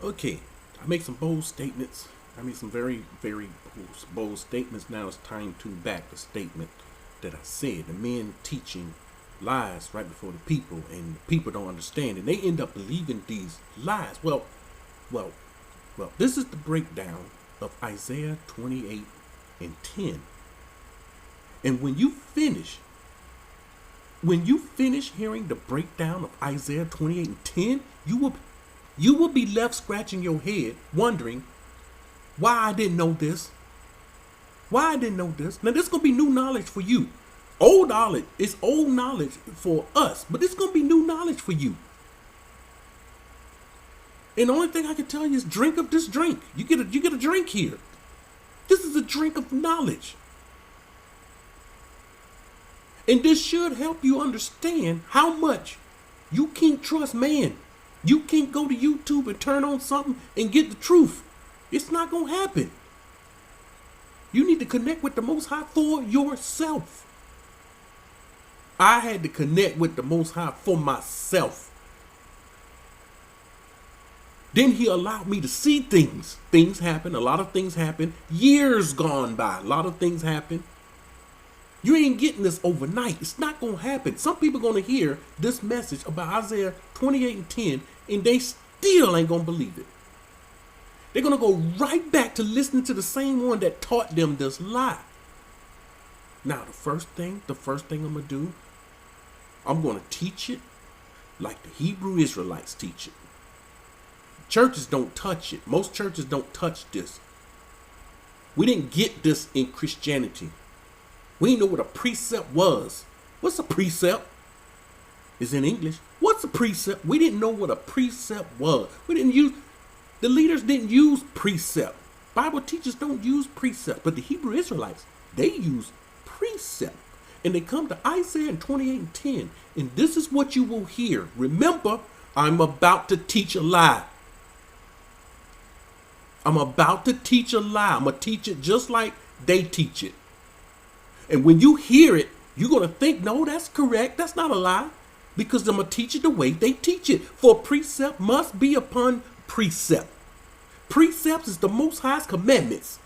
Okay, I make some bold statements. I made some very, very bold statements. Now it's time to back the statement that I said. The men teaching lies right before the people, and the people don't understand, and they end up believing these lies. Well, this is the breakdown of Isaiah 28 and 10. And when you finish hearing the breakdown of Isaiah 28 and 10, you will be left scratching your head, wondering why I didn't know this. Why I didn't know this. Now, this is going to be new knowledge for you. Old knowledge is old knowledge for us, but it's going to be new knowledge for you. And the only thing I can tell you is drink of this drink. You get a drink here. This is a drink of knowledge. And this should help you understand how much you can't trust man. You can't go to YouTube and turn on something and get the truth. It's not going to happen. You need to connect with the Most High for yourself. I had to connect with the Most High for myself. Then he allowed me to see things. Things happen. A lot of things happen. Years gone by. A lot of things happen. You ain't getting this overnight. It's not going to happen. Some people are going to hear this message about Isaiah 28 and 10, and they still ain't going to believe it. They're going to go right back to listening to the same one that taught them this lie. Now, the first thing I'm going to do, I'm going to teach it like the Hebrew Israelites teach it. Churches don't touch it. Most churches don't touch this. We didn't get this in Christianity. We didn't know what a precept was. What's a precept? It's in English. What's a precept? We didn't know what a precept was. The leaders didn't use precept. Bible teachers don't use precept. But the Hebrew Israelites, they use precept. And they come to Isaiah 28 and 10. And this is what you will hear. Remember, I'm about to teach a lie. I'm about to teach a lie. I'm going to teach it just like they teach it. And when you hear it, you're going to think, no, that's correct. That's not a lie. Because I'm going to teach it the way they teach it. For precept must be upon precept. Precepts is the Most High's commandments.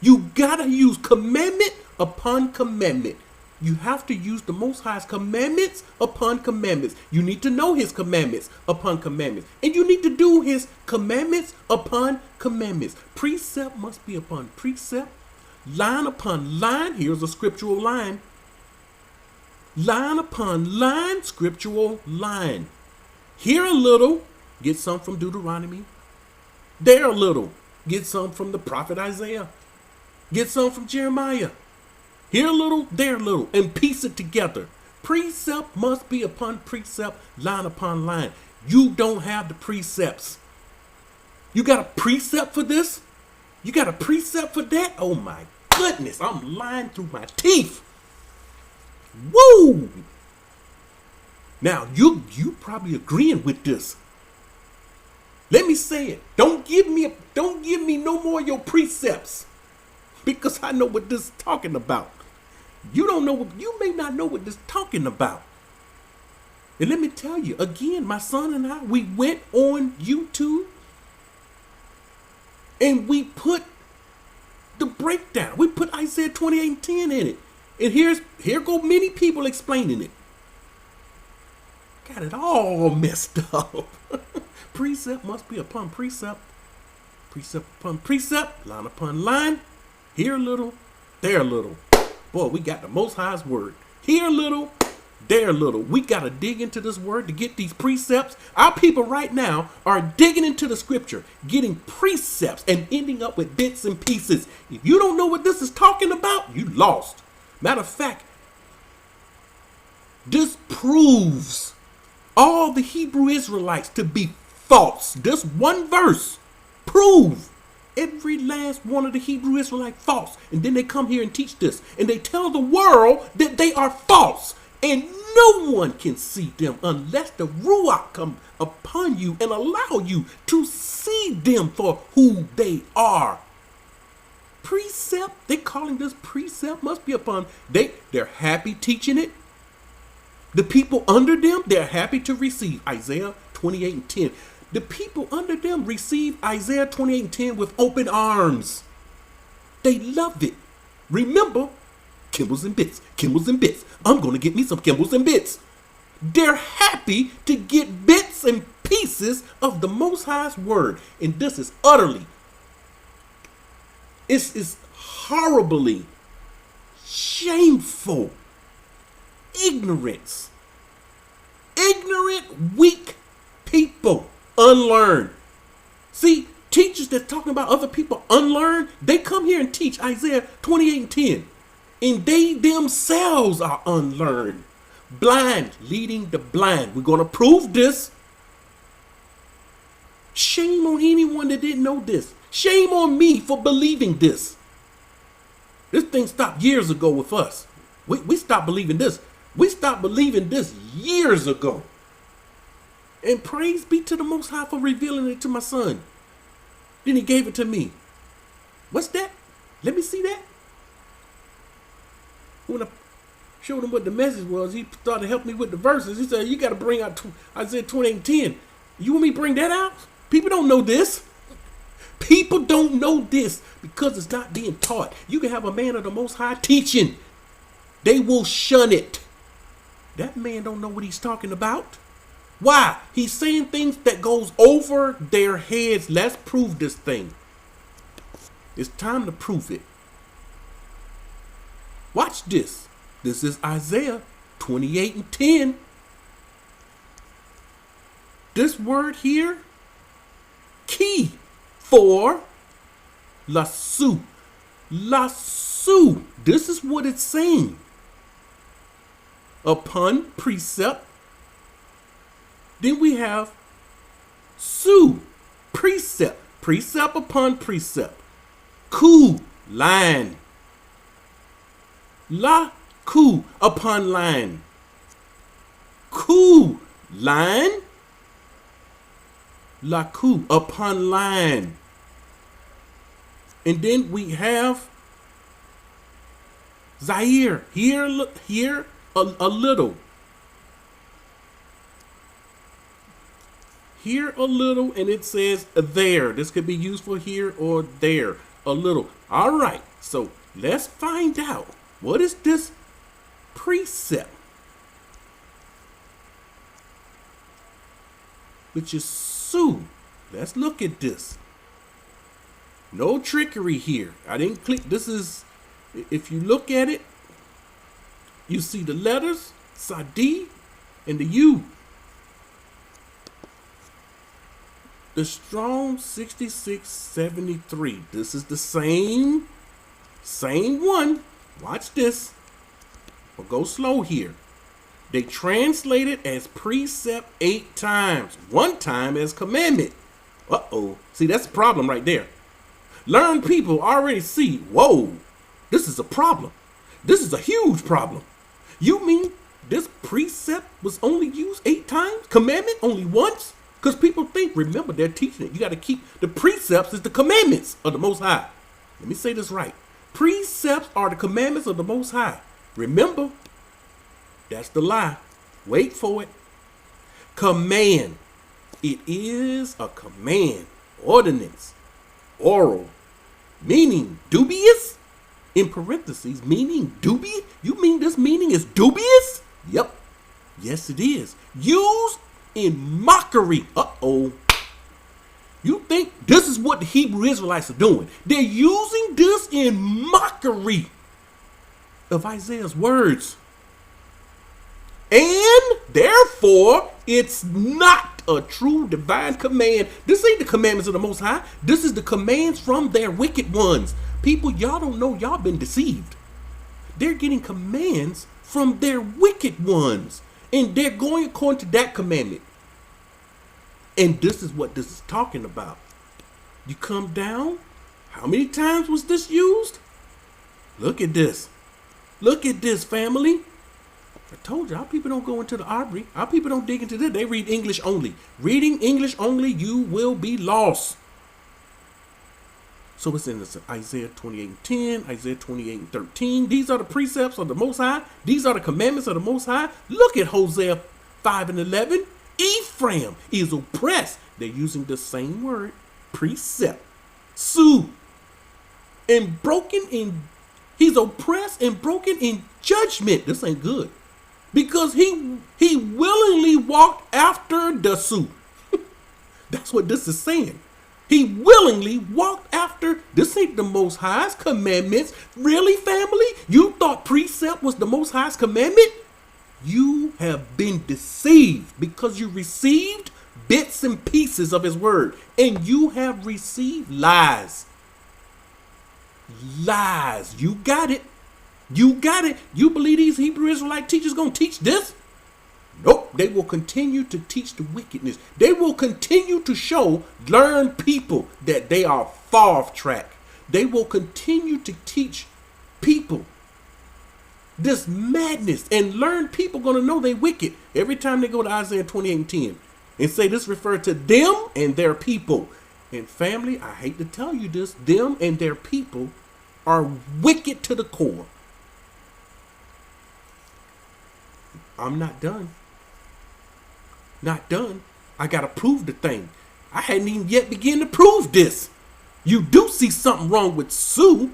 You got to use commandment upon commandment. You have to use the Most High's commandments upon commandments. You need to know his commandments upon commandments. And you need to do his commandments upon commandments. Precept must be upon precept. Line upon line. Here's a scriptural line. Line upon line, scriptural line. Here a little, get some from Deuteronomy. There a little, get some from the prophet Isaiah. Get some from Jeremiah. Here a little, there a little, and piece it together. Precept must be upon precept, line upon line. You don't have the precepts. You got a precept for this? You got a precept for that? Oh my goodness, I'm lying through my teeth. Woo! Now, you probably agreeing with this. Let me say it. Don't give me no more of your precepts. Because I know what this is talking about. You may not know what this is talking about. And let me tell you, again, my son and I, we went on YouTube and we put the breakdown. We put Isaiah 28 and 10 in it. And here go many people explaining it. Got it all messed up. Precept must be upon precept. Precept upon precept. Line upon line. Here a little, there a little. Boy, we got the Most High's word. Here a little, there a little. We got to dig into this word to get these precepts. Our people right now are digging into the scripture, getting precepts and ending up with bits and pieces. If you don't know what this is talking about, you lost. Matter of fact, this proves all the Hebrew Israelites to be false. This one verse proves every last one of the Hebrew Israelite false. And then they come here and teach this. And they tell the world that they are false. And no one can see them unless the Ruach come upon you and allow you to see them for who they are. Precept, they calling this precept must be upon. They're happy teaching it. The people under them, they're happy to receive Isaiah 28 and 10. The people under them received Isaiah 28:10 with open arms. They loved it. Remember, Kimbles and bits, Kimbles and bits. I'm going to get me some Kimbles and bits. They're happy to get bits and pieces of the Most High's word. And this is utterly, it's horribly shameful ignorance. Ignorant, weak people, unlearned. See, teachers that talking about other people unlearned, they come here and teach Isaiah 28:10. And they themselves are unlearned. Blind leading the blind. We're going to prove this. Shame on anyone that didn't know this. Shame on me for believing this. This thing stopped years ago with us. We stopped believing this. We stopped believing this years ago. And praise be to the Most High for revealing it to my son. Then he gave it to me. What's that? Let me see that. When I showed him what the message was, he started to help me with the verses. He said, you got to bring out Isaiah 28:10. You want me to bring that out? People don't know this. People don't know this because it's not being taught. You can have a man of the Most High teaching. They will shun it. That man don't know what he's talking about. Why? He's saying things that goes over their heads. Let's prove this thing. It's time to prove it. Watch this. This is Isaiah 28:10. This word here, key for lasso. Lasso. This is what it's saying. Upon precept. Then we have su, precept. Precept upon precept. Ku, line. La, ku, upon line. Ku, line. La, ku, upon line. And then we have Zaire. Here a little. Here a little, and it says there. This could be used for here or there. A little. All right. So let's find out. What is this precept? Which is su. Let's look at this. No trickery here. I didn't click. This is, if you look at it, you see the letters, Sadi, and the U. The Strong 6673. This is the same one. Watch this. We'll go slow here. They translate it as precept 8 times. 1 time as commandment. Uh-oh. See, that's a problem right there. Learned people already see, whoa, this is a problem. This is a huge problem. You mean this precept was only used 8 times? Commandment only once? Because people think, remember, they're teaching it. You got to keep the precepts is the commandments of the Most High. Let me say this right. Precepts are the commandments of the Most High. Remember, that's the lie. Wait for it. Command. It is a command. Ordinance. Oral. Meaning dubious. In parentheses, meaning dubious. You mean this meaning is dubious? Yep. Yes, it is. Used in mockery. Uh-oh. You think this is what the Hebrew Israelites are doing? They're using this in mockery of Isaiah's words. And therefore, it's not a true divine command. This ain't the commandments of the Most High. This is the commands from their wicked ones. People, y'all don't know y'all been deceived. They're getting commands from their wicked ones. And they're going according to that commandment. And this is what this is talking about. You come down. How many times was this used? Look at this. Look at this, family. I told you, our people don't go into the armory. Our people don't dig into this. They read English only. Reading English only, you will be lost. So it's in this Isaiah 28:10, Isaiah 28:13. These are the precepts of the Most High. These are the commandments of the Most High. Look at Hosea 5:11. Ephraim is oppressed. They're using the same word, precept. Sue. And broken in, he's oppressed and broken in judgment. This ain't good. Because he willingly walked after the Sue. That's what this is saying. He willingly walked after. This ain't the Most High's commandments. Really, family? You thought precept was the Most High's commandment? You have been deceived because you received bits and pieces of his word. And you have received lies. Lies. You got it. You got it. You believe these Hebrew Israelite teachers going to teach this? Nope. They will continue to teach the wickedness. They will continue to learn people that they are far off track. They will continue to teach people this madness and learn people going to know they wicked every time they go to Isaiah 28:10 and say this referred to them and their people. And family, I hate to tell you this, them and their people are wicked to the core. I'm not done. Not done. I got to prove the thing. I hadn't even yet begun to prove this. You do see something wrong with Sue.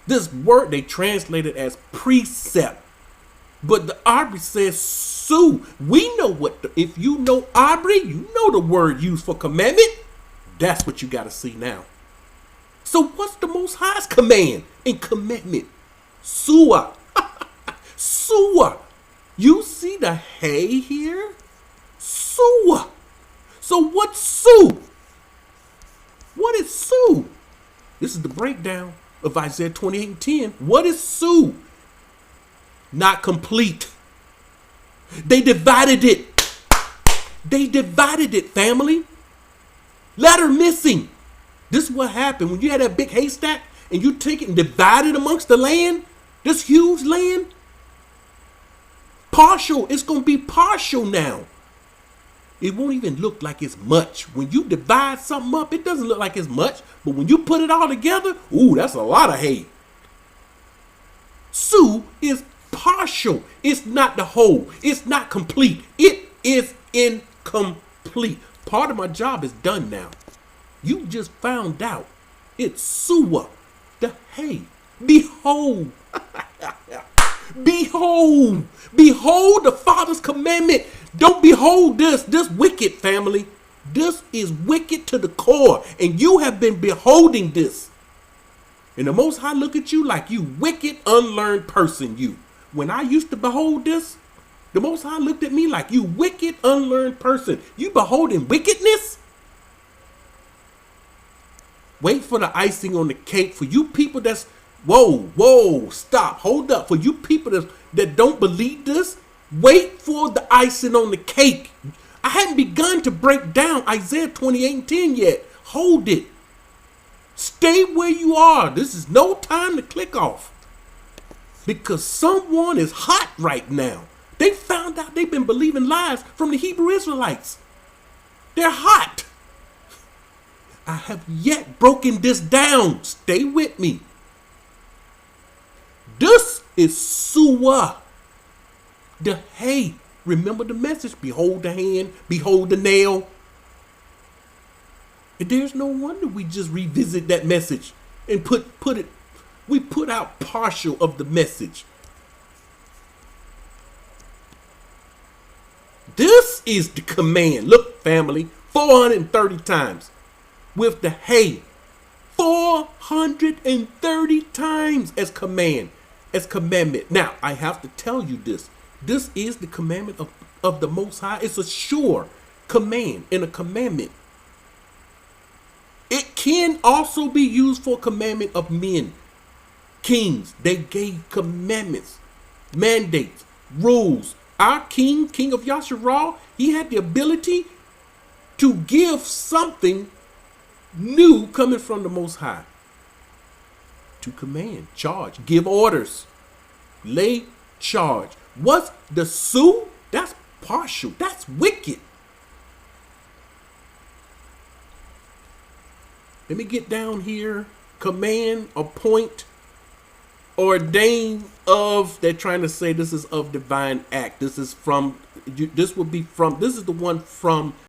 This word they translated as precept. But the Aubrey says Sue. We know if you know Aubrey, you know the word used for commandment. That's what you got to see now. So what's the Most High's command and commandment? Suah. Suah. You see the hay here? Suah. So what's Sue? What is Sue? This is the breakdown of Isaiah 28:10. What is Sue? Not complete. They divided it. They divided it, family. Letter missing. This is what happened when you had that big haystack and you take it and divide it amongst the land. This huge land. Partial. It's going to be partial now. It won't even look like it's much. When you divide something up, it doesn't look like it's much. But when you put it all together, ooh, that's a lot of hay. Sue is partial. It's not the whole. It's not complete. It is incomplete. Part of my job is done now. You just found out. It's Suah, the hay. Behold. Behold. Behold the Father's commandment. Don't behold this wicked, family. This is wicked to the core. And you have been beholding this. And the Most High look at you like you wicked, unlearned person, you. When I used to behold this, the Most High looked at me like you wicked, unlearned person. You beholding wickedness? Wait for the icing on the cake. For you people that's, whoa, stop, hold up. For you people that don't believe this, wait for the icing on the cake. I hadn't begun to break down Isaiah 28:10 yet. Hold it. Stay where you are. This is no time to click off. Because someone is hot right now. They found out they've been believing lies from the Hebrew Israelites. They're hot. I have yet broken this down. Stay with me. This is Suah. The hay. Remember the message. Behold the hand. Behold the nail. And there's no wonder we just revisit that message and we put out partial of the message. This is the command. Look, family, 430 times with the hay. 430 times as command, as commandment. Now, I have to tell you this. This is the commandment of the Most High. It's a sure command and a commandment. It can also be used for commandment of men. Kings, they gave commandments, mandates, rules. Our king of Yasharal, he had the ability to give something new coming from the Most High. To command, charge, give orders, lay charge. What's the Sue? That's partial. That's wicked. Let me get down here. Command, appoint. ordained of, they're trying to say this is of divine act. This is from, this would be from, this is the one from